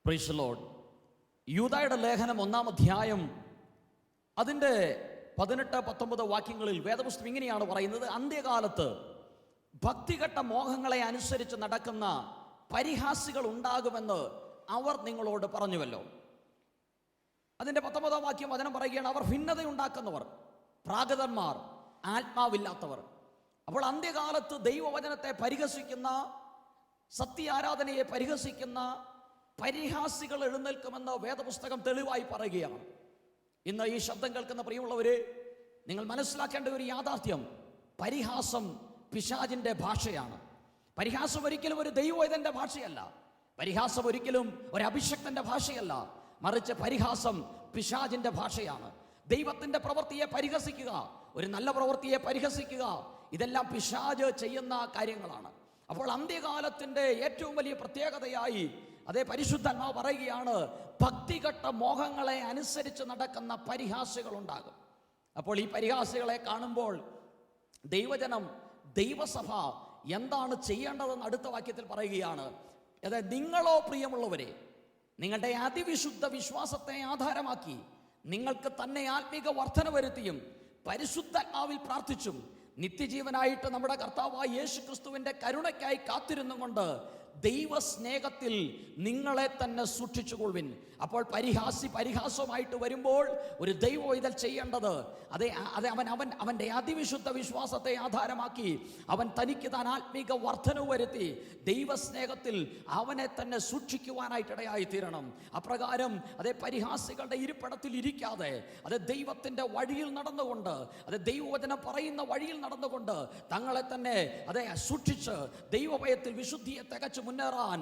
Praise the Lord. യൂദായുടെ ലേഖനം 1-ാം അധ്യായം അതിൻ്റെ 18-19 വാക്യങ്ങളിൽ വേദപുസ്തകം ഇങ്ങനെയാണ് പറയുന്നത്: അന്ത്യകാലത്ത് ഭക്തികെട്ട മോഹങ്ങളെ അനുസരിച്ച് നടക്കുന്ന പരിഹാസികൾ ഉണ്ടാകുമെന്ന് അവർ നിങ്ങളോട് പറഞ്ഞുവല്ലോ. അതിൻ്റെ 19-ാം വാക്യം വചനം പറയുകയാണ്: അവർ ഭിന്നതയുണ്ടാക്കുന്നവർ, പ്രാകൃതന്മാർ, ആത്മാവില്ലാത്തവർ. അപ്പോൾ അന്ത്യകാലത്ത് ദൈവവചനത്തെ പരിഹസിക്കുന്ന, സത്യാരാധനയെ പരിഹസിക്കുന്ന പരിഹാസികൾ എഴുന്നേൽക്കുമെന്ന് വേദപുസ്തകം തെളിവായി പറയുകയാണ്. ഇന്ന് ഈ ശബ്ദം കേൾക്കുന്ന പ്രിയമുള്ളവരെ, നിങ്ങൾ മനസ്സിലാക്കേണ്ട ഒരു യാഥാർത്ഥ്യം: പരിഹാസം പിശാചിൻ്റെ ഭാഷയാണ്. പരിഹാസം ഒരിക്കലും ഒരു ദൈവവേദന്റെ ഭാഷയല്ല. പരിഹാസം ഒരിക്കലും ഒരു അഭിഷക്തന്റെ ഭാഷയല്ല. മറിച്ച് പരിഹാസം പിശാചിൻ്റെ ഭാഷയാണ്. ദൈവത്തിൻ്റെ പ്രവൃത്തിയെ പരിഹസിക്കുക, ഒരു നല്ല പ്രവൃത്തിയെ പരിഹസിക്കുക, ഇതെല്ലാം പിശാച് ചെയ്യുന്ന കാര്യങ്ങളാണ്. അപ്പോൾ അന്ത്യകാലത്തിൻ്റെ ഏറ്റവും വലിയ പ്രത്യേകതയായി അതേ പരിശുദ്ധാത്മാവ് പറയുകയാണ്: ഭക്തികെട്ട മോഹങ്ങളെ അനുസരിച്ച് നടക്കുന്ന പരിഹാസികൾ ഉണ്ടാകും. അപ്പോൾ ഈ പരിഹാസികളെ കാണുമ്പോൾ ദൈവജനം, ദൈവസഭ എന്താണ് ചെയ്യേണ്ടതെന്ന് അടുത്ത വാക്യത്തിൽ പറയുകയാണ്. അതായത്, നിങ്ങളോ പ്രിയമുള്ളവരെ, നിങ്ങളുടെ അതിവിശുദ്ധ വിശ്വാസത്തെ ആധാരമാക്കി നിങ്ങൾക്ക് തന്നെ ആത്മീക വർധന വരുത്തിയും പരിശുദ്ധാത്മാവിൽ പ്രാർത്ഥിച്ചും നിത്യജീവനായിട്ട് നമ്മുടെ കർത്താവായ യേശു ക്രിസ്തുവിൻ്റെ കരുണയ്ക്കായി കാത്തിരുന്നും കൊണ്ട് ദൈവസ്നേഹത്തിൽ നിങ്ങളെ തന്നെ സൂക്ഷിച്ചുകൊള്ളുവിൻ. അപ്പോൾ പരിഹാസമായിട്ട് വരുമ്പോൾ ഒരു ദൈവവൈതൽ ചെയ്യേണ്ടത് അവൻ്റെ അതിവിശുദ്ധ വിശ്വാസത്തെ ആധാരമാക്കി അവൻ തനിക്ക് താൻ ആത്മീക വർധനവ് വരുത്തി ദൈവസ്നേഹത്തിൽ അവനെ തന്നെ സൂക്ഷിക്കുവാനായിട്ടിടയായി തീരണം. അപ്രകാരം പരിഹാസികളുടെ ഇരിപ്പിടത്തിൽ ഇരിക്കാതെ ദൈവത്തിൻ്റെ വഴിയിൽ നടന്നുകൊണ്ട്, ദൈവവചനം പറയുന്ന വഴിയിൽ നടന്നുകൊണ്ട് തങ്ങളെ തന്നെ സൂക്ഷിച്ച് ദൈവഭയത്തിൽ വിശുദ്ധിയെ തികച്ചു മുന്നേറാൻ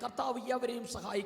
കർത്താവ് അവരെയും സഹായിക്കും.